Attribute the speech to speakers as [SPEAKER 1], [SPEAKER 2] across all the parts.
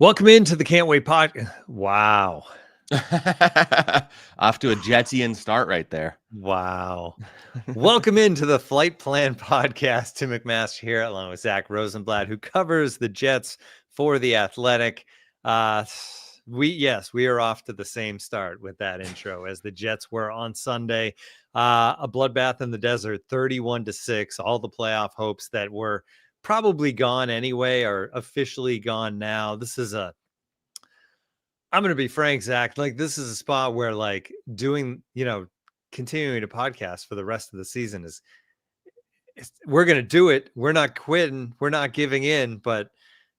[SPEAKER 1] Welcome into the Can't Wait Pod. Wow.
[SPEAKER 2] Off to a Jetsian start right there.
[SPEAKER 1] Wow. Welcome into the Flight Plan Podcast. Tim McMaster here, along with Zack Rosenblatt, who covers the Jets for The Athletic. We are off to the same start with that intro as the Jets were on Sunday. A bloodbath in the desert, 31-6. All the playoff hopes that were probably gone anyway are officially gone now. I'm going to be frank, Zach. Like, this is a spot where, like, continuing to podcast for the rest of the season we're going to do it. We're not quitting. We're not giving in, but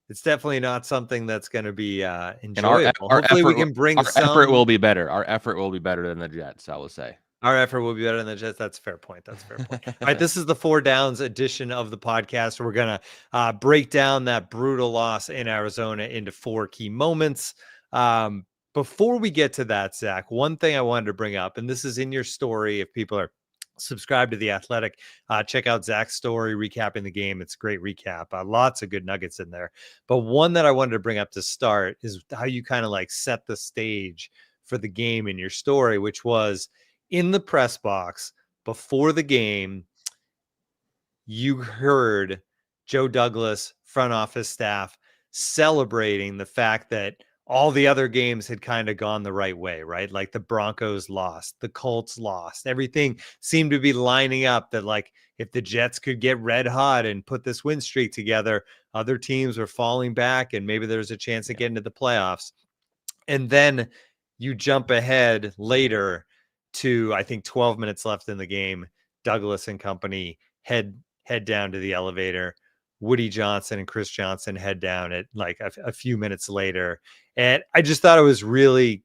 [SPEAKER 1] it's definitely not something that's going to be enjoyable. Hopefully we can bring
[SPEAKER 2] effort will be better. Our effort will be better than the Jets, I will say.
[SPEAKER 1] Our effort will be better than the Jets. That's a fair point. All right, this is the 4 Downs edition of the podcast. We're going to break down that brutal loss in Arizona into 4 key moments. Before we get to that, Zach, one thing I wanted to bring up, and this is in your story. If people are subscribed to The Athletic, check out Zach's story recapping the game. It's a great recap. Lots of good nuggets in there. But one that I wanted to bring up to start is how you kind of like set the stage for the game in your story, which was in the press box before the game. You heard Joe Douglas, front office staff, celebrating the fact that all the other games had kind of gone the right way, right? Like the Broncos lost, the Colts lost. Everything seemed to be lining up that, like, if the Jets could get red hot and put this win streak together, other teams were falling back and maybe there's a chance to get into the playoffs. And then you jump ahead later to, I think, 12 minutes left in the game. Douglas and company head down to the elevator. Woody Johnson and Chris Johnson head down at like a few minutes later. And I just thought it was really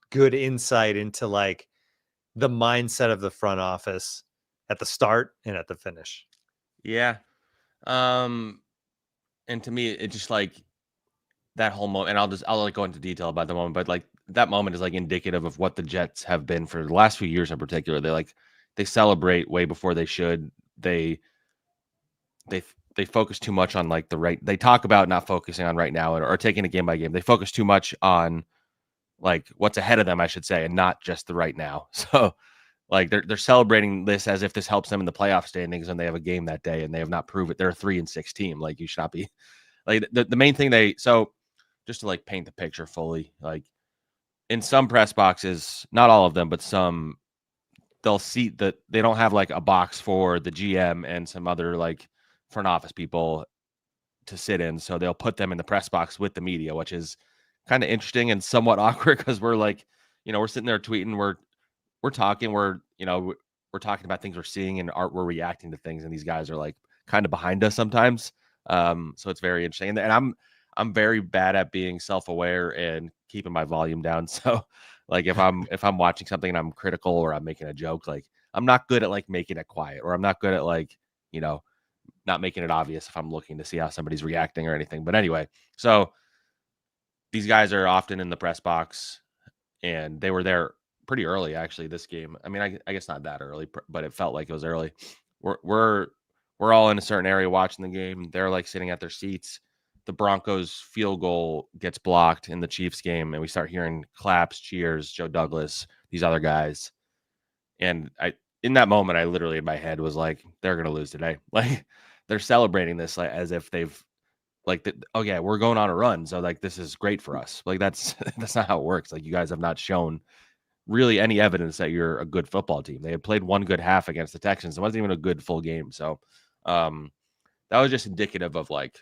[SPEAKER 1] good insight into like the mindset of the front office at the start and at the finish.
[SPEAKER 2] Yeah. And to me, it just like that whole moment, and I'll like go into detail about the moment, but like that moment is like indicative of what the Jets have been for the last few years in particular. They celebrate way before they should. They focus too much on like they talk about not focusing on right now or taking it game by game. They focus too much on like what's ahead of them, I should say, and not just the right now. So like they're celebrating this as if this helps them in the playoff standings and they have a game that day and they have not proved it. They're a 3-6 team. Like, you should not be like the main thing so just to like paint the picture fully, like in some press boxes, not all of them, but some, they'll seat that they don't have like a box for the GM and some other like front office people to sit in. So they'll put them in the press box with the media, which is kind of interesting and somewhat awkward because we're like, we're sitting there tweeting, we're talking, we're talking about things we're seeing and we're reacting to things. And these guys are like kind of behind us sometimes. So it's very interesting. And I'm very bad at being self-aware and keeping my volume down. So like if I'm watching something and I'm critical or I'm making a joke, like I'm not good at like making it quiet, or I'm not good at like, not making it obvious if I'm looking to see how somebody's reacting or anything. But anyway, so these guys are often in the press box and they were there pretty early, actually, this game. I mean, I guess not that early, but it felt like it was early. We're all in a certain area watching the game. They're like sitting at their seats. The Broncos field goal gets blocked in the Chiefs game, and we start hearing claps, cheers, Joe Douglas, these other guys. And in that moment, I literally in my head was like, they're going to lose today. Like, they're celebrating this like as if they've like, oh yeah, we're going on a run. So like, this is great for us. Like, that's not how it works. Like, you guys have not shown really any evidence that you're a good football team. They had played one good half against the Texans. It wasn't even a good full game. So that was just indicative of like,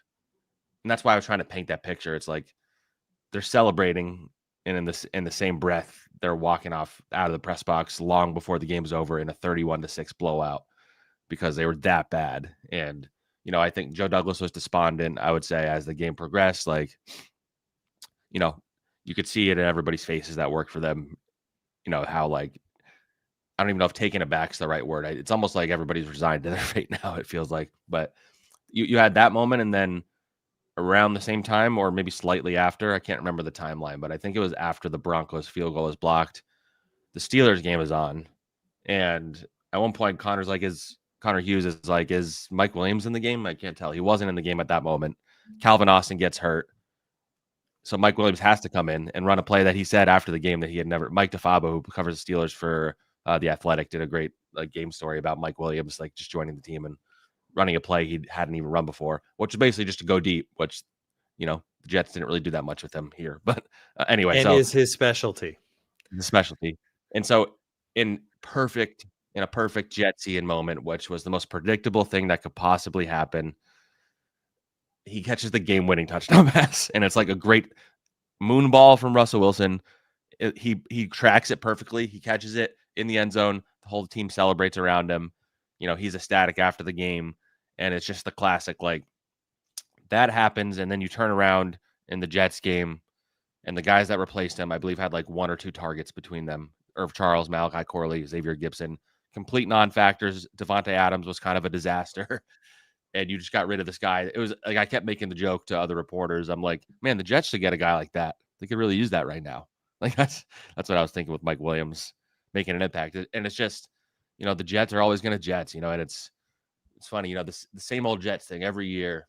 [SPEAKER 2] and that's why I was trying to paint that picture. It's like they're celebrating, and in the same breath, they're walking off out of the press box long before the game's over in a 31-6 blowout because they were that bad. And I think Joe Douglas was despondent, I would say, as the game progressed. Like, you could see it in everybody's faces that worked for them. How like, I don't even know if taken aback's the right word. It's almost like everybody's resigned to their fate now, it feels like. But you had that moment, and then around the same time, or maybe slightly after, I can't remember the timeline, but I think it was after the Broncos field goal was blocked, the Steelers game is on. And at one point, Connor Hughes is like, is Mike Williams in the game? I can't tell. He wasn't in the game at that moment. Calvin Austin gets hurt. So Mike Williams has to come in and run a play that he said after the game that he had never. Mike DeFabo, who covers the Steelers for The Athletic, did a great game story about Mike Williams like just joining the team and running a play he hadn't even run before, which is basically just to go deep, which, the Jets didn't really do that much with him here. But anyway,
[SPEAKER 1] And
[SPEAKER 2] so
[SPEAKER 1] is his specialty.
[SPEAKER 2] the specialty. And so in a perfect Jetsian moment, which was the most predictable thing that could possibly happen, he catches the game-winning touchdown pass, and it's like a great moon ball from Russell Wilson. He tracks it perfectly. He catches it in the end zone. The whole team celebrates around him. He's ecstatic after the game, and it's just the classic, like, that happens, and then you turn around in the Jets game, and the guys that replaced him, I believe, had like 1 or 2 targets between them. Irv Charles, Malachi Corley, Xavier Gibson, complete non-factors. Devontae Adams was kind of a disaster. And you just got rid of this guy. It was like I kept making the joke to other reporters. I'm like, man, the Jets should get a guy like that. They could really use that right now. Like that's what I was thinking with Mike Williams making an impact. And it's just, the Jets are always going to Jets, and it's funny, the same old Jets thing every year.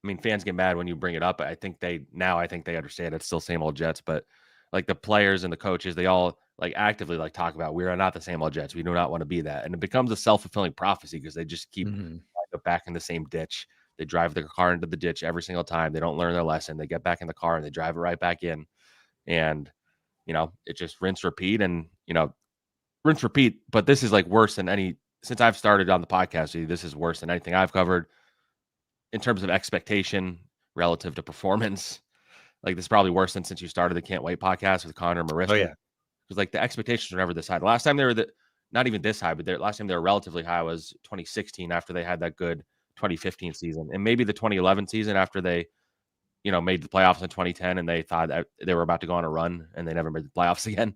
[SPEAKER 2] I mean, fans get mad when you bring it up. I think they understand it's still same old Jets, but like the players and the coaches, they all like actively like talk about we are not the same old Jets. We do not want to be that. And it becomes a self-fulfilling prophecy because they just keep back in the same ditch. They drive their car into the ditch every single time. They don't learn their lesson. They get back in the car and they drive it right back in. And, it just rinse, repeat and, rinse, repeat. But this is like worse than since I've started on the podcast, this is worse than anything I've covered in terms of expectation relative to performance. Like this is probably worse than since you started the Can't Wait podcast with Connor Marista.
[SPEAKER 1] Oh yeah.
[SPEAKER 2] Because like the expectations were never this high. The last time they were not even this high, but last time they were relatively high was 2016 after they had that good 2015 season. And maybe the 2011 season after they, made the playoffs in 2010 and they thought that they were about to go on a run and they never made the playoffs again.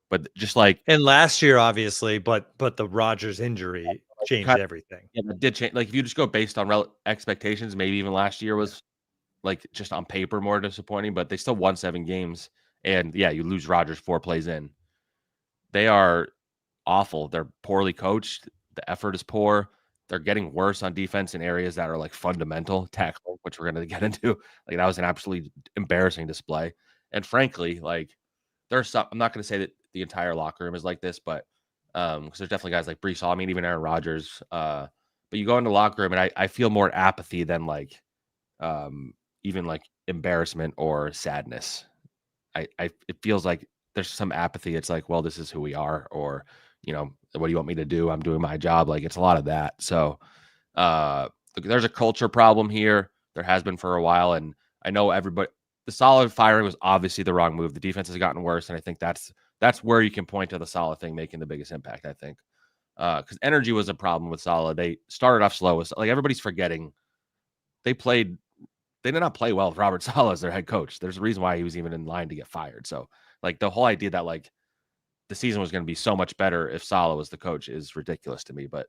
[SPEAKER 2] But just like
[SPEAKER 1] and last year, obviously, but the Rodgers injury changed everything.
[SPEAKER 2] Yeah, it did change. Like if you just go based on expectations, maybe even last year was like just on paper more disappointing, but they still won 7 games. And yeah, you lose Rodgers 4 plays in. They are awful. They're poorly coached. The effort is poor. They're getting worse on defense in areas that are like fundamental tackling, which we're going to get into. Like that was an absolutely embarrassing display. And frankly, like there's some, I'm not going to say that the entire locker room is like this, but because there's definitely guys like Brees Hall, I mean, even Aaron Rodgers. But you go into the locker room and I feel more apathy than like even like embarrassment or sadness. It feels like there's some apathy. It's like, well, this is who we are, or what do you want me to do? I'm doing my job. Like it's a lot of that. So there's a culture problem here. There has been for a while, and I know everybody. The solid firing was obviously the wrong move. The defense has gotten worse, and I think that's where you can point to the solid thing making the biggest impact. I think because energy was a problem with solid. They started off slow. Like everybody's forgetting, they did not play well with Robert Saleh as their head coach. There's a reason why he was even in line to get fired. So like the whole idea that like the season was going to be so much better if Saleh was the coach is ridiculous to me. But,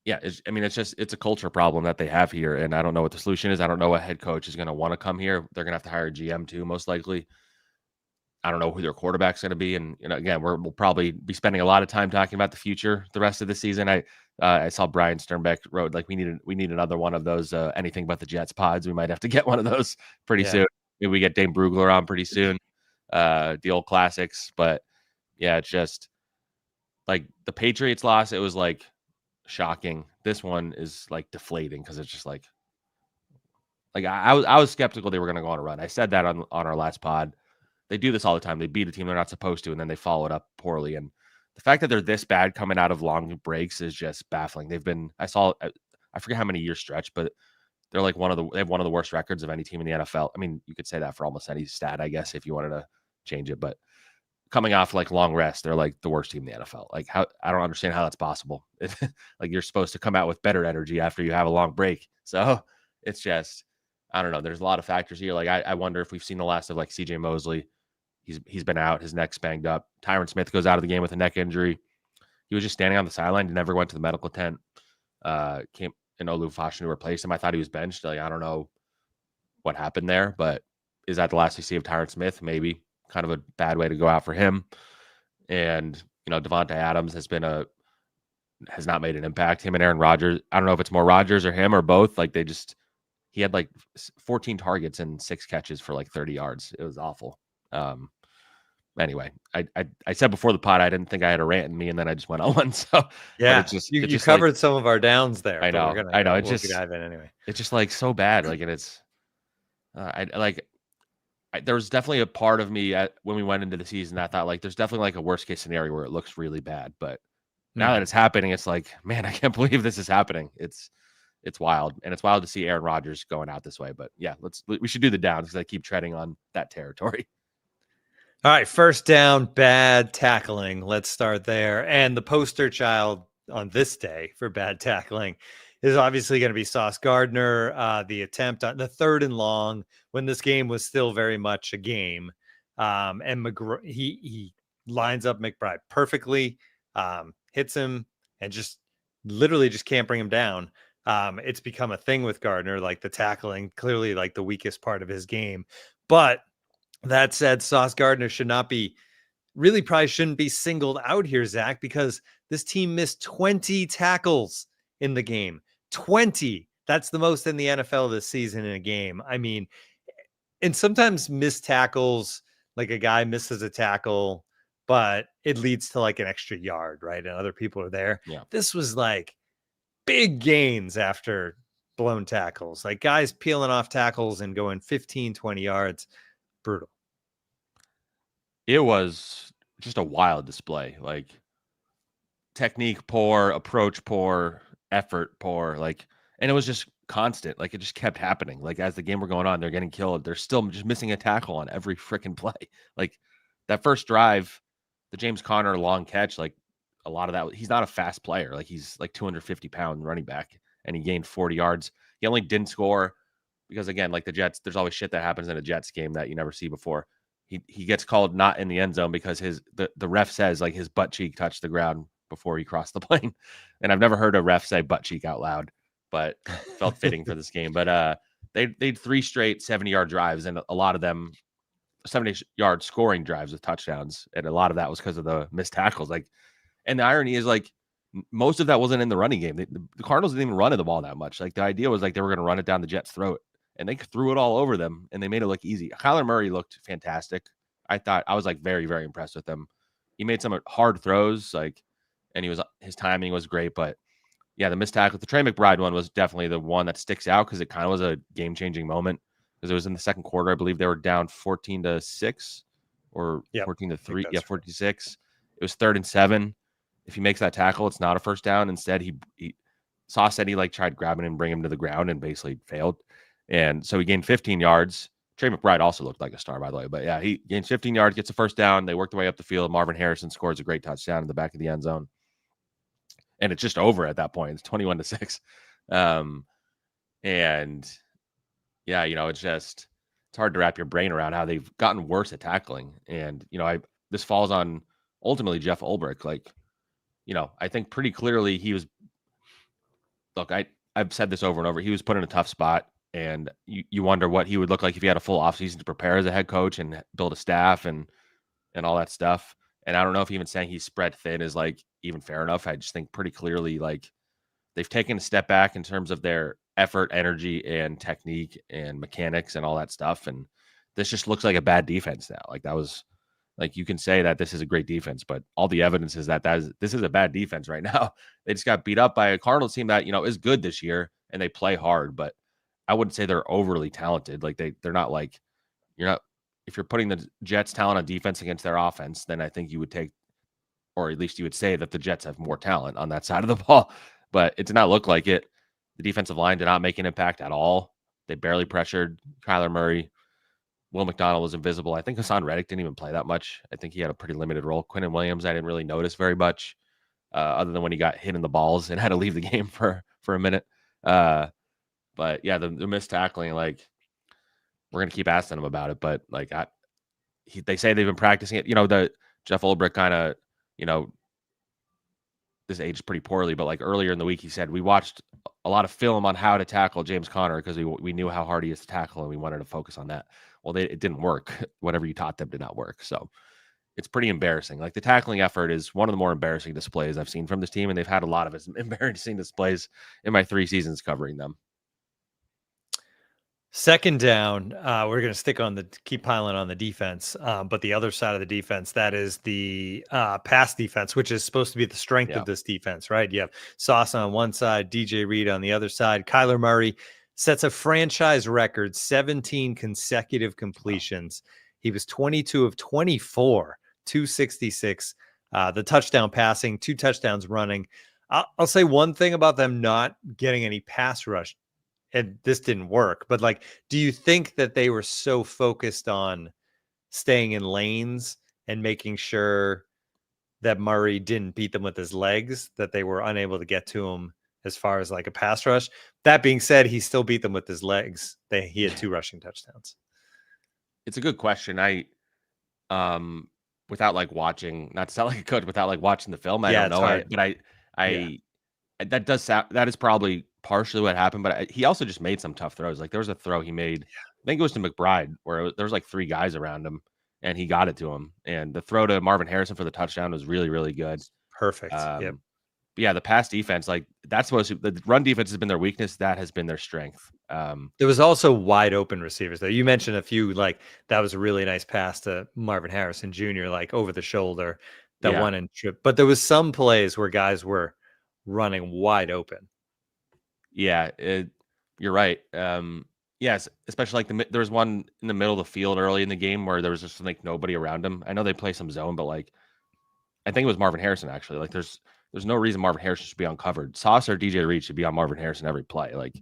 [SPEAKER 2] yeah, it's a culture problem that they have here. And I don't know what the solution is. I don't know what head coach is going to want to come here. They're going to have to hire a GM too, most likely. I don't know who their quarterback's going to be. And, again, we'll probably be spending a lot of time talking about the future the rest of the season. I saw Brian Sternbeck wrote like we need another one of those anything but the Jets pods. We might have to get one of those pretty soon. Maybe we get Dane Brugler on pretty soon. The old classics. But yeah, it's just like the Patriots loss. It was like shocking. This one is like deflating because it's just like I was skeptical they were going to go on a run. I said that on our last pod. They do this all the time. They beat a team they're not supposed to, and then they follow it up poorly. And the fact that they're this bad coming out of long breaks is just baffling. I forget how many years stretch, but they're like they have one of the worst records of any team in the NFL. I mean, you could say that for almost any stat, I guess, if you wanted to change it. But coming off like long rest, they're like the worst team in the NFL. Like I don't understand how that's possible. Like you're supposed to come out with better energy after you have a long break. So it's just, I don't know. There's a lot of factors here. Like I wonder if we've seen the last of like CJ Mosley. He's been out. His neck's banged up. Tyron Smith goes out of the game with a neck injury. He was just standing on the sideline. He never went to the medical tent. Came in Olu Fashanu replaced him. I thought he was benched. Like I don't know what happened there, but is that the last we see of Tyron Smith? Maybe. Kind of a bad way to go out for him. And Devontae Adams has not made an impact. Him and Aaron Rodgers. I don't know if it's more Rodgers or him or both. Like they just he had like 14 targets and 6 catches for like 30 yards. It was awful. Anyway, I said before the pod I didn't think I had a rant in me, and then I just went on one. So, but
[SPEAKER 1] Yeah, you covered some of our downs there.
[SPEAKER 2] I know,
[SPEAKER 1] but
[SPEAKER 2] I know. It's
[SPEAKER 1] we'll
[SPEAKER 2] just
[SPEAKER 1] dive in anyway.
[SPEAKER 2] It's just like so bad. Like, and it's there was definitely a part of me when we went into the season that thought like there's definitely like a worst case scenario where it looks really bad. But now that it's happening, it's like, man, I can't believe this is happening. It's wild, and it's wild to see Aaron Rodgers going out this way. But yeah, we should do the downs because I keep treading on that territory.
[SPEAKER 1] All right, first down, bad tackling. Let's start there. And the poster child on this day for bad tackling is obviously going to be Sauce Gardner. The attempt on the 3rd and long when this game was still very much a game. And he lines up McBride perfectly, hits him, and just literally just can't bring him down. It's become a thing with Gardner, like the tackling, clearly like the weakest part of his game. But that said, Sauce Gardner probably shouldn't be singled out here, Zach, because this team missed 20 tackles in the game. 20. That's the most in the NFL this season in a game. I mean, and sometimes missed tackles, like a guy misses a tackle, but it leads to like an extra yard, right? And other people are there.
[SPEAKER 2] Yeah.
[SPEAKER 1] This was like big gains after blown tackles, like guys peeling off tackles and going 15, 20 yards. Brutal.
[SPEAKER 2] It was just a wild display. Like, technique poor, approach poor, effort poor. Like, and it was just constant. Like, it just kept happening. Like, as the game were going on, they're getting killed. They're still just missing a tackle on every freaking play. Like, that first drive, the James Conner long catch, like a lot of that, he's not a fast player. Like, he's like 250-pound running back, and he gained 40 yards. He only didn't score because, again, like the Jets, there's always shit that happens in a Jets game that you never see before. He gets called not in the end zone because the ref says like his butt cheek touched the ground before he crossed the plane. And I've never heard a ref say butt cheek out loud, but felt fitting for this game. But they had 3 straight 70-yard drives, and a lot of them 70-yard scoring drives with touchdowns. And a lot of that was because of the missed tackles. Like, and the irony is like most of that wasn't in the running game. The Cardinals didn't even run the ball that much. Like, the idea was like they were going to run it down the Jets' throat, and they threw it all over them, and they made it look easy. Kyler Murray looked fantastic. I was like very, very impressed with him. He made some hard throws, like, and his timing was great. But yeah, the missed tackle, the Trey McBride one was definitely the one that sticks out because it kind of was a game-changing moment because it was in the second quarter. I believe they were down 14-6 or 14-3. Yeah, 14-6. It was 3rd and 7. If he makes that tackle, it's not a first down. Instead, Sauce said he like tried grabbing him, bring him to the ground, and basically failed. And so he gained 15 yards. Trey McBride also looked like a star, by the way. But yeah, he gains 15 yards, gets a first down. They work their way up the field. Marvin Harrison scores a great touchdown in the back of the end zone. And it's just over at that point. It's 21-6. And yeah, it's hard to wrap your brain around how they've gotten worse at tackling. And, this falls on ultimately Jeff Ulbrich. Like, I think pretty clearly I've said this over and over. He was put in a tough spot. And you wonder what he would look like if he had a full offseason to prepare as a head coach and build a staff and all that stuff. And I don't know if even saying he's spread thin is like even fair enough. I just think pretty clearly like they've taken a step back in terms of their effort, energy, and technique and mechanics and all that stuff. And this just looks like a bad defense now. Like, that was like, you can say that this is a great defense, but all the evidence is that this is a bad defense right now. They just got beat up by a Cardinals team that, is good this year and they play hard, but I wouldn't say they're overly talented. Like, they're not like, if you're putting the Jets' talent on defense against their offense, then I think you would take, or at least you would say that the Jets have more talent on that side of the ball, but it did not look like it. The defensive line did not make an impact at all. They barely pressured Kyler Murray. Will McDonald was invisible. I think Hassan Reddick didn't even play that much. I think he had a pretty limited role. Quinnen Williams, I didn't really notice very much, other than when he got hit in the balls and had to leave the game for a minute. But yeah, the missed tackling, like, we're gonna keep asking him about it. But like, they say they've been practicing it. The Jeff Ulbrich kind of, this aged pretty poorly. But like earlier in the week, he said we watched a lot of film on how to tackle James Conner because we knew how hard he is to tackle and we wanted to focus on that. Well, it didn't work. Whatever you taught them did not work. So it's pretty embarrassing. Like, the tackling effort is one of the more embarrassing displays I've seen from this team, and they've had a lot of embarrassing displays in my 3 seasons covering them.
[SPEAKER 1] Second down, we're going to keep piling on the defense, but the other side of the defense, that is the pass defense, which is supposed to be the strength of this defense, right? You have Sauce on one side, DJ Reed on the other side. Kyler Murray sets a franchise record, 17 consecutive completions. He was 22 of 24, 266. The touchdown passing, 2 touchdowns running. I'll say one thing about them not getting any pass rush. And this didn't work, but like, do you think that they were so focused on staying in lanes and making sure that Murray didn't beat them with his legs that they were unable to get to him as far as like a pass rush? That being said, he still beat them with his legs. He had 2 rushing touchdowns.
[SPEAKER 2] It's a good question. Without like watching, not to sound like a coach, without like watching the film, I don't know. That is probably partially what happened, but he also just made some tough throws. Like there was a throw he made, I think it was to McBride, where there was like 3 guys around him and he got it to him. And the throw to Marvin Harrison for the touchdown was really, really good.
[SPEAKER 1] Perfect.
[SPEAKER 2] But yeah, the pass defense, like the run defense has been their weakness. That has been their strength.
[SPEAKER 1] There was also wide open receivers though. You mentioned a few, like that was a really nice pass to Marvin Harrison Jr., like over the shoulder, that one in trip. But there was some plays where guys were running wide open.
[SPEAKER 2] Yeah, you're right. Yes, especially like there was one in the middle of the field early in the game where there was just like nobody around him. I know they play some zone, but like I think it was Marvin Harrison actually. Like there's no reason Marvin Harrison should be uncovered. Sauce or DJ Reed should be on Marvin Harrison every play. Like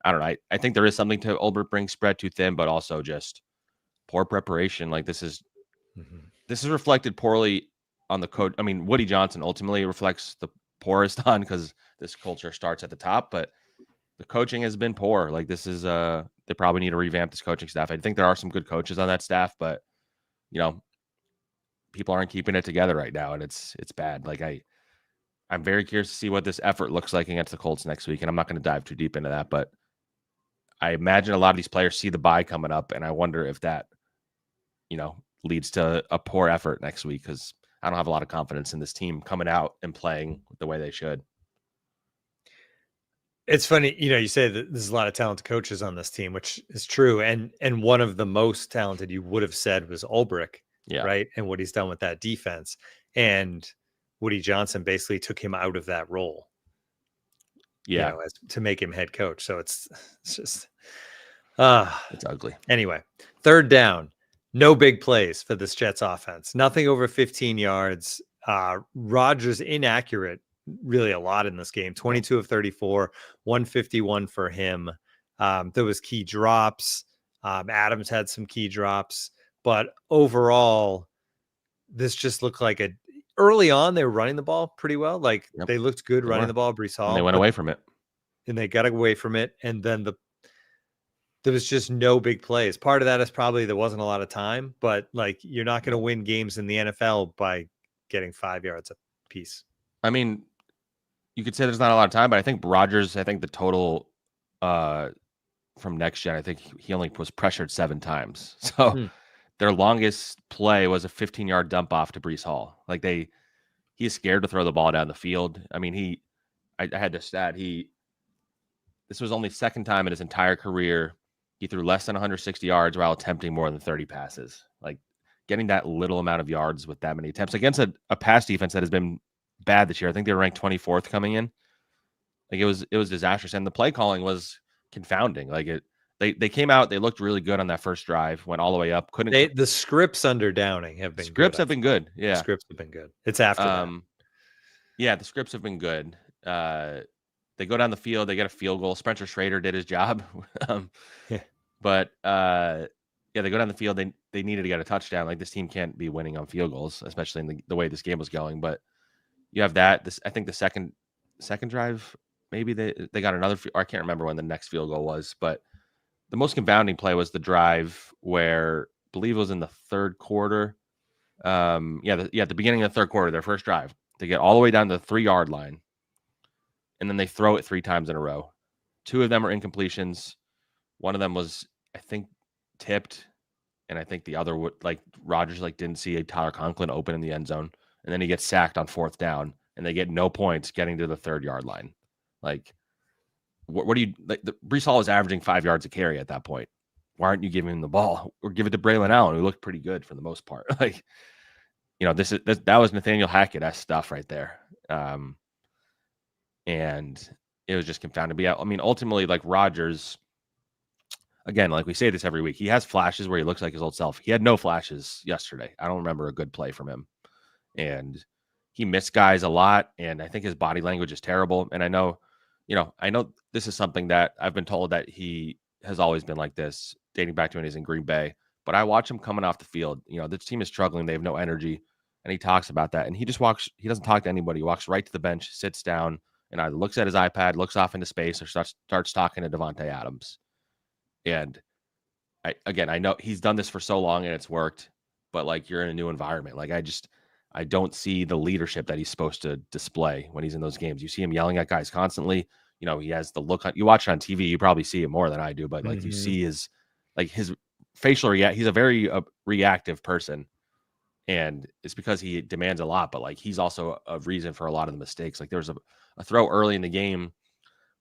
[SPEAKER 2] I don't know. I think there is something to Ulbrich being spread too thin, but also just poor preparation. Like this is reflected poorly on the coach. I mean, Woody Johnson ultimately reflects the poorest on because this culture starts at the top, but the coaching has been poor. Like this is they probably need to revamp this coaching staff. I think there are some good coaches on that staff, but you know, people aren't keeping it together right now, and it's bad. Like I'm very curious to see what this effort looks like against the Colts next week, and I'm not going to dive too deep into that, but I imagine a lot of these players see the bye coming up, and I wonder if that, leads to a poor effort next week because I don't have a lot of confidence in this team coming out and playing the way they should.
[SPEAKER 1] It's funny, you say that there's a lot of talented coaches on this team, which is true. And one of the most talented you would have said was Ulbrich, right? And what he's done with that defense. And Woody Johnson basically took him out of that role. To make him head coach. So it's just
[SPEAKER 2] it's ugly.
[SPEAKER 1] Anyway, third down, no big plays for this Jets offense. Nothing over 15 yards. Rodgers inaccurate really a lot in this game. 22 of 34, 151 for him. There was key drops. Adams had some key drops, but overall, this just looked like early on, they were running the ball pretty well. Like they looked good running the ball. Breece Hall.
[SPEAKER 2] And they went away from it.
[SPEAKER 1] And they got away from it. And then there was just no big plays. Part of that is probably there wasn't a lot of time, but like you're not going to win games in the NFL by getting 5 yards a piece.
[SPEAKER 2] I mean, you could say there's not a lot of time, but I think Rodgers, the total from next gen, I think he only was pressured 7 times. So their longest play was a 15-yard dump off to Breece Hall. Like he's scared to throw the ball down the field. I mean, I had this stat. This was only second time in his entire career he threw less than 160 yards while attempting more than 30 passes. Like getting that little amount of yards with that many attempts against a pass defense that has been bad this year. I think they were ranked 24th coming in. Like it was disastrous, and the play calling was confounding. Like they came out, they looked really good on that first drive, went all the way up.
[SPEAKER 1] The scripts under Downing have been
[SPEAKER 2] have been good. Yeah,
[SPEAKER 1] the scripts have been good. It's after that.
[SPEAKER 2] Yeah, the scripts have been good. They go down the field, they get a field goal. Spencer Schrader did his job. But they go down the field. They needed to get a touchdown. Like this team can't be winning on field goals, especially in the way this game was going. But you have that. I think the second drive, maybe they got another. I can't remember when the next field goal was, but the most confounding play was the drive where I believe it was in the third quarter. At the beginning of the third quarter, their first drive, they get all the way down to the 3-yard line, and then they throw it 3 times in a row. 2 of them are incompletions. One of them was, I think, tipped, and I think the other would Rodgers didn't see Tyler Conklin open in the end zone, and then he gets sacked on 4th down, and they get no points getting to the 3rd yard line. Like what do you like? Breece Hall was averaging 5 yards a carry at that point. Why aren't you giving him the ball, or give it to Braylon Allen, who looked pretty good for the most part? Like, that was Nathaniel Hackett-esque stuff right there. And it was just confounded. But yeah, I mean, ultimately, like Rodgers, again, like we say this every week, he has flashes where he looks like his old self. He had no flashes yesterday. I don't remember a good play from him. And he missed guys a lot. And I think his body language is terrible. And I know this is something that I've been told that he has always been like this, dating back to when he's in Green Bay. But I watch him coming off the field. This team is struggling. They have no energy. And he talks about that. And he doesn't talk to anybody. He walks right to the bench, sits down, and either looks at his iPad, looks off into space, or starts talking to Devontae Adams. And I know he's done this for so long and it's worked, but like, you're in a new environment. Like, I don't see the leadership that he's supposed to display when he's in those games. You see him yelling at guys constantly. He has the look on, you watch it on TV, you probably see it more than I do, but like, you see his facial he's a very reactive person. And it's because he demands a lot, but like, he's also a reason for a lot of the mistakes. Like, there was a throw early in the game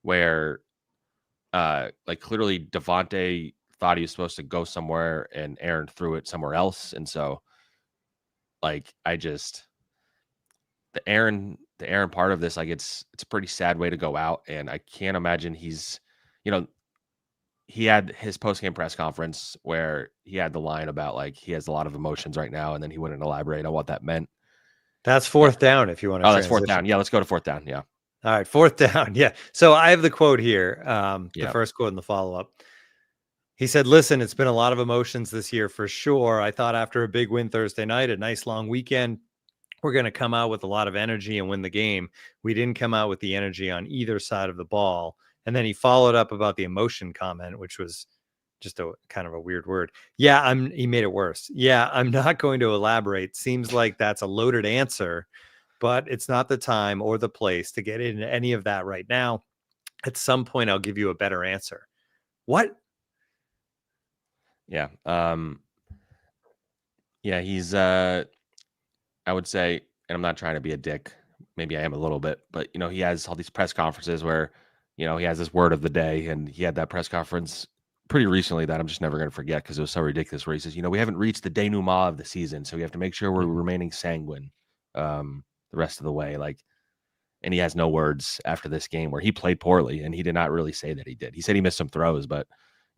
[SPEAKER 2] where like, clearly Devontae thought he was supposed to go somewhere and Aaron threw it somewhere else. And so, like, the Aaron part of this, like, it's a pretty sad way to go out. And I can't imagine he had his post-game press conference where he had the line about like, he has a lot of emotions right now. And then he wouldn't elaborate on what that meant.
[SPEAKER 1] That's fourth down. If you want to,
[SPEAKER 2] that's fourth down. Yeah. Let's go to fourth down. Yeah.
[SPEAKER 1] All right. Fourth down. Yeah. So I have the quote here. The first quote in the follow-up. He said, "Listen, it's been a lot of emotions this year for sure. I thought after a big win Thursday night, a nice long weekend, we're going to come out with a lot of energy and win the game. We didn't come out with the energy on either side of the ball." And then he followed up about the emotion comment, which was just a kind of a weird word. Yeah, he made it worse. Yeah, I'm not going to elaborate. Seems like that's a loaded answer, but it's not the time or the place to get into any of that right now. At some point, I'll give you a better answer. What?
[SPEAKER 2] Yeah. Yeah, he's I would say, and I'm not trying to be a dick, maybe I am a little bit, but he has all these press conferences where he has this word of the day, and he had that press conference pretty recently that I'm just never going to forget because it was so ridiculous, where he says, we haven't reached the denouement of the season, so we have to make sure we're remaining sanguine the rest of the way. Like, and he has no words after this game where he played poorly, and he did not really say that he did. He said he missed some throws, but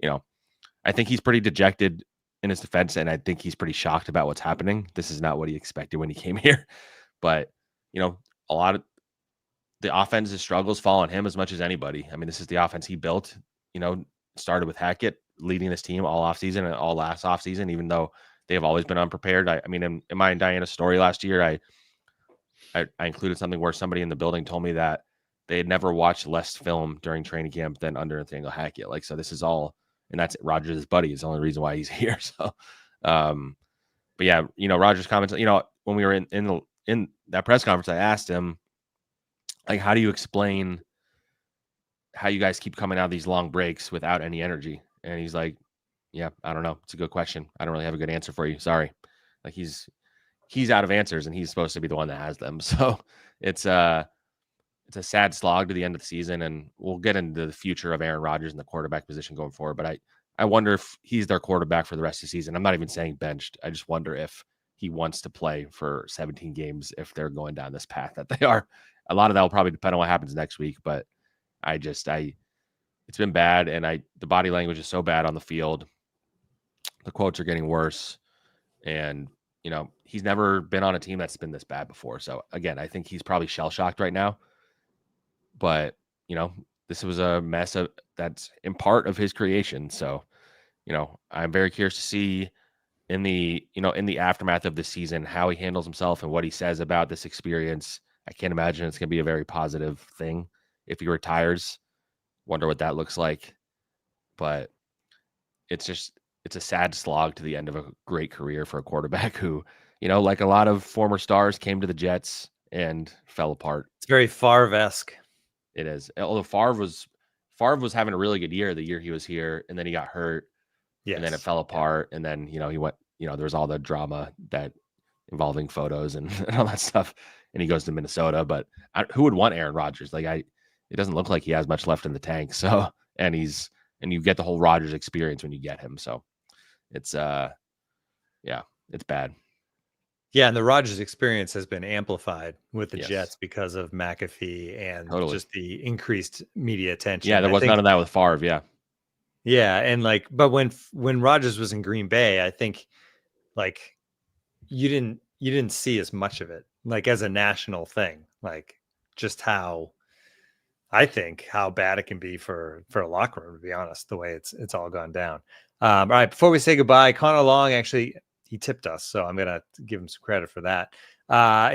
[SPEAKER 2] I think he's pretty dejected in his defense, and I think he's pretty shocked about what's happening. This is not what he expected when he came here. But, a lot of the offense's struggles fall on him as much as anybody. I mean, this is the offense he built, started with Hackett leading this team all offseason and all last offseason, even though they have always been unprepared. I mean, in my and Diana's story last year, I included something where somebody in the building told me that they had never watched less film during training camp than under Nathaniel Hackett. Like, so this is all, and that's Rodgers' buddy. Is the only reason why he's here. So, but yeah, Rodgers comments, when we were in that press conference, I asked him, like, how do you explain how you guys keep coming out of these long breaks without any energy? And he's like, yeah, I don't know. It's a good question. I don't really have a good answer for you. Sorry. Like, he's out of answers, and he's supposed to be the one that has them. So it's a sad slog to the end of the season, and we'll get into the future of Aaron Rodgers in the quarterback position going forward. But I wonder if he's their quarterback for the rest of the season. I'm not even saying benched. I just wonder if he wants to play for 17 games if they're going down this path that they are. A lot of that will probably depend on what happens next week, but it's been bad, and the body language is so bad on the field. The quotes are getting worse, and he's never been on a team that's been this bad before. So again, I think he's probably shell-shocked right now. But, this was a mess that's in part of his creation. So, I'm very curious to see in the aftermath of this season, how he handles himself and what he says about this experience. I can't imagine it's going to be a very positive thing if he retires. Wonder what that looks like. But it's a sad slog to the end of a great career for a quarterback who, like a lot of former stars, came to the Jets and fell apart.
[SPEAKER 1] It's very Favre-esque.
[SPEAKER 2] It is. Although Favre was having a really good year the year he was here, and then he got hurt. Yes. And then it fell apart. And then, he went, there was all the drama that involving photos and all that stuff. And he goes to Minnesota. But who would want Aaron Rodgers? Like, it doesn't look like he has much left in the tank. So, and you get the whole Rodgers experience when you get him. So it's it's bad.
[SPEAKER 1] Yeah, and the Rodgers experience has been amplified with the
[SPEAKER 2] Yes.
[SPEAKER 1] Jets because of McAfee and
[SPEAKER 2] Totally.
[SPEAKER 1] just the increased media attention.
[SPEAKER 2] Yeah, there was none of that with Favre. Yeah.
[SPEAKER 1] Yeah, and like, but when Rodgers was in Green Bay, I think like you didn't see as much of it, like as a national thing, like just how how bad it can be for a locker room, to be honest, the way it's all gone down. All right, before we say goodbye, Connor Long actually he tipped us, so I'm gonna give him some credit for that.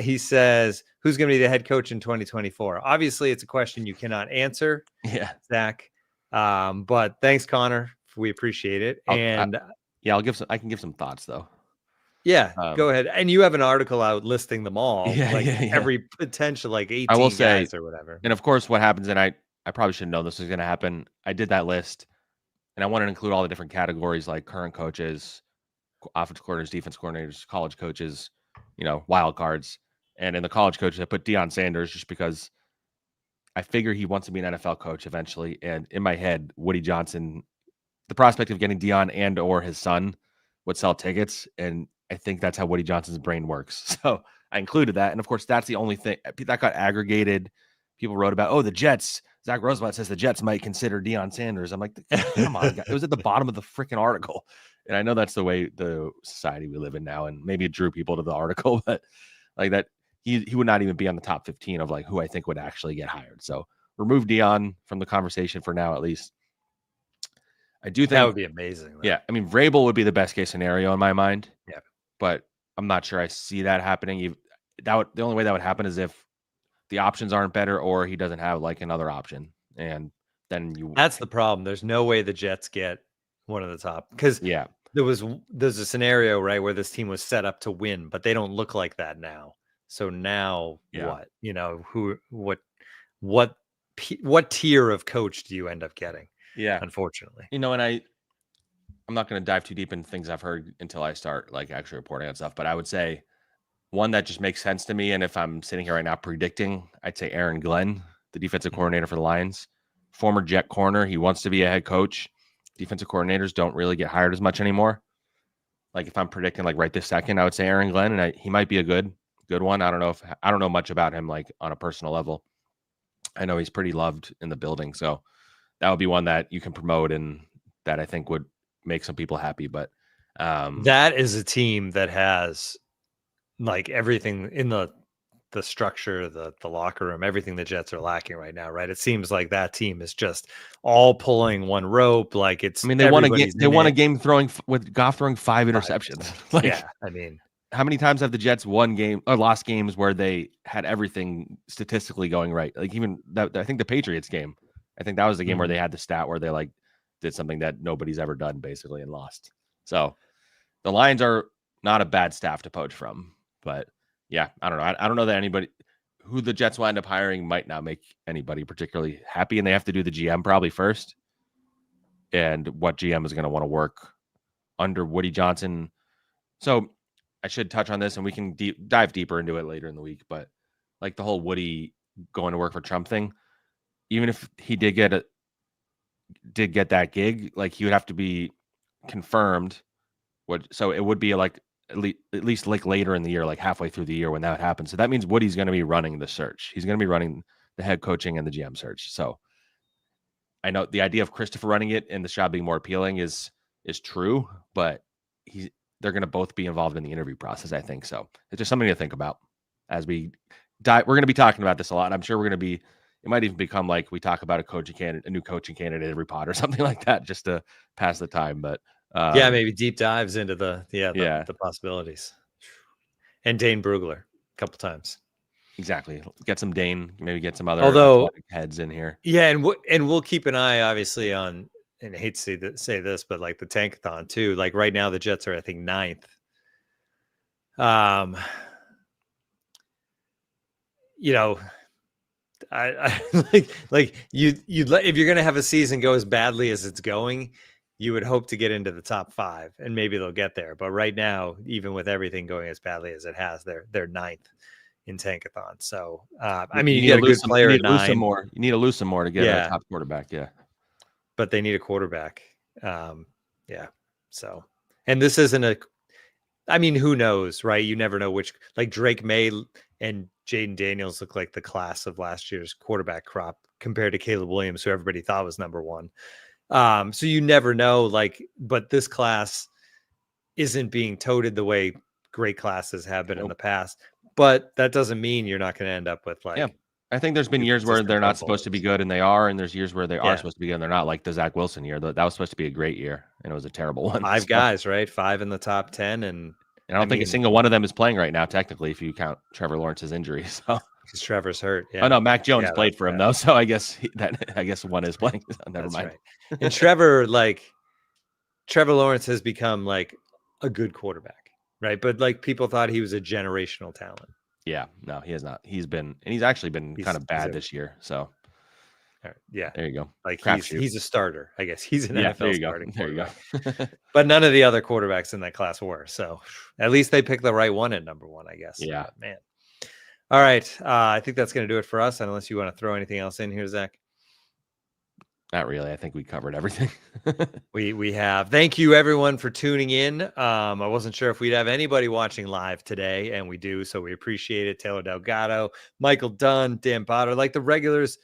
[SPEAKER 1] He says, "Who's going to be the head coach in 2024?" Obviously, it's a question you cannot answer,
[SPEAKER 2] Yeah.
[SPEAKER 1] Zach. But thanks, Connor. We appreciate it. And
[SPEAKER 2] I can give some thoughts though.
[SPEAKER 1] yeah, go ahead. And you have an article out listing them all,
[SPEAKER 2] Yeah.
[SPEAKER 1] every potential, like 18
[SPEAKER 2] I will say,
[SPEAKER 1] guys or whatever.
[SPEAKER 2] and of course, what happens, and I probably should know this was going to happen. I did that list, and I wanted to include all the different categories like current coaches, offensive coordinators, defense coordinators, college coaches, wild cards. And in the college coaches, I put Deion Sanders just because I figure he wants to be an NFL coach eventually. And in my head, Woody Johnson, the prospect of getting Deion and or his son would sell tickets. And I think that's how Woody Johnson's brain works. So I included that. And of course, that's the only thing that got aggregated. People wrote about, the Jets. Zack Rosenblatt says the Jets might consider Deion Sanders. I'm like, come on, guys. It was at the bottom of the freaking article. And I know that's the way the society we live in now. And maybe it drew people to the article, but like that, he would not even be on the top 15 of like who I think would actually get hired. So remove Deion from the conversation for now, at least. I do think
[SPEAKER 1] that would be amazing.
[SPEAKER 2] Though. Yeah. I mean, Vrabel would be the best case scenario in my mind.
[SPEAKER 1] Yeah.
[SPEAKER 2] But I'm not sure I see that happening. The only way that would happen is if the options aren't better or he doesn't have like another option. And then
[SPEAKER 1] that's the problem. There's no way the Jets get one of the top, because there's a scenario, right, where this team was set up to win, but they don't look like that now. So now what? What tier of coach do you end up getting?
[SPEAKER 2] Yeah.
[SPEAKER 1] Unfortunately.
[SPEAKER 2] And I'm not going to dive too deep into things I've heard until I start like actually reporting on stuff, but I would say one that just makes sense to me. And if I'm sitting here right now predicting, I'd say Aaron Glenn, the defensive coordinator for the Lions, former Jet corner. He wants to be a head coach. Defensive coordinators don't really get hired as much anymore. Like if I'm predicting like right this second, I would say Aaron Glenn, and he might be a good one. I don't know much about him like on a personal level. I know he's pretty loved in the building, so that would be one that you can promote and that I think would make some people happy. But
[SPEAKER 1] that is a team that has like everything in the structure, the locker room, everything the Jets are lacking right now, right? It seems like that team is just all pulling one rope. Like it's,
[SPEAKER 2] I mean, they won a game throwing with Goff throwing 5 interceptions. Like,
[SPEAKER 1] yeah, I mean,
[SPEAKER 2] how many times have the Jets won game or lost games where they had everything statistically going right? Like even that, I think the Patriots game, I think that was the game where they had the stat where they like did something that nobody's ever done basically and lost. So the Lions are not a bad staff to poach from, but yeah, I don't know. I don't know that anybody who the Jets will end up hiring might not make anybody particularly happy, and they have to do the GM probably first. And what GM is going to want to work under Woody Johnson. So I should touch on this, and we can dive deeper into it later in the week. But like the whole Woody going to work for Trump thing, even if he did get that gig, like he would have to be confirmed. So it would be like at least like later in the year, like halfway through the year when that would happen. So that means Woody's going to be running the search. He's going to be running the head coaching and the GM search. So I know the idea of Christopher running it and the job being more appealing is true, but they're going to both be involved in the interview process, I think. So it's just something to think about as we dive. We're going to be talking about this a lot. I'm sure we're going to be, it might even become like we talk about a new coaching candidate every pod or something like that, just to pass the time. But
[SPEAKER 1] maybe deep dives into the possibilities. And Dane Brugler a couple times.
[SPEAKER 2] Exactly. Get some Dane, maybe get some other heads in here.
[SPEAKER 1] Yeah, and we'll keep an eye obviously on, and I hate to say this, but like the tankathon too. Like right now the Jets are I think 9th. I like you if you're gonna have a season go as badly as it's going, you would hope to get into the top 5, and maybe they'll get there. But right now, even with everything going as badly as it has, they're 9th in Tankathon. So,
[SPEAKER 2] You
[SPEAKER 1] I mean, you
[SPEAKER 2] need
[SPEAKER 1] get
[SPEAKER 2] to
[SPEAKER 1] a
[SPEAKER 2] lose
[SPEAKER 1] good
[SPEAKER 2] some. You
[SPEAKER 1] player
[SPEAKER 2] need
[SPEAKER 1] at
[SPEAKER 2] to lose some
[SPEAKER 1] 9,
[SPEAKER 2] more. You need to lose some more to get a top quarterback. Yeah,
[SPEAKER 1] but they need a quarterback. Yeah. So, and this isn't a. I mean, who knows, right? You never know which. Like Drake May and Jaden Daniels look like the class of last year's quarterback crop compared to Caleb Williams, who everybody thought was number 1. So you never know. Like, but this class isn't being toted the way great classes have been in the past. But that doesn't mean you're not going to end up with like.
[SPEAKER 2] yeah. I think there's been years where they're not supposed to be good and they are, and there's years where they are supposed to be good and they're not. Like the Zach Wilson year, that was supposed to be a great year and it was a terrible one.
[SPEAKER 1] 5 guys, right? 5 in the top 10, and
[SPEAKER 2] I don't think a single one of them is playing right now, technically, if you count Trevor Lawrence's injury. So
[SPEAKER 1] because Trevor's hurt. Yeah.
[SPEAKER 2] Oh no, Mac Jones played for him though, so I guess one is playing. Never
[SPEAKER 1] That's
[SPEAKER 2] mind.
[SPEAKER 1] Right. And Trevor Lawrence has become like a good quarterback, right? But like people thought he was a generational talent.
[SPEAKER 2] Yeah, no, he has not. He's actually been kind of bad this year. So
[SPEAKER 1] yeah,
[SPEAKER 2] there you go.
[SPEAKER 1] Like he's a starter, I guess. He's an NFL starting quarterback.
[SPEAKER 2] There you go.
[SPEAKER 1] But none of the other quarterbacks in that class were. So at least they picked the right one at number 1, I guess.
[SPEAKER 2] Yeah,
[SPEAKER 1] but, man. All right, I think that's going to do it for us. Unless you want to throw anything else in here, Zach.
[SPEAKER 2] Not really. I think we covered everything.
[SPEAKER 1] We have. Thank you everyone for tuning in. I wasn't sure if we'd have anybody watching live today, and we do, so we appreciate it. Taylor Delgado, Michael Dunn, Dan Potter, like the regulars.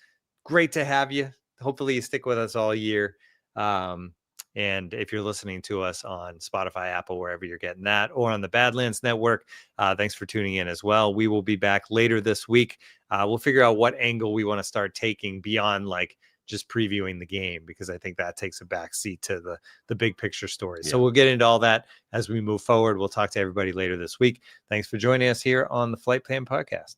[SPEAKER 1] Great to have you. Hopefully you stick with us all year. And if you're listening to us on Spotify, Apple, wherever you're getting that, or on the Badlands Network, thanks for tuning in as well. We will be back later this week. We'll figure out what angle we want to start taking beyond like just previewing the game, because I think that takes a back seat to the big picture story. Yeah. So we'll get into all that as we move forward. We'll talk to everybody later this week. Thanks for joining us here on the Flight Plan Podcast.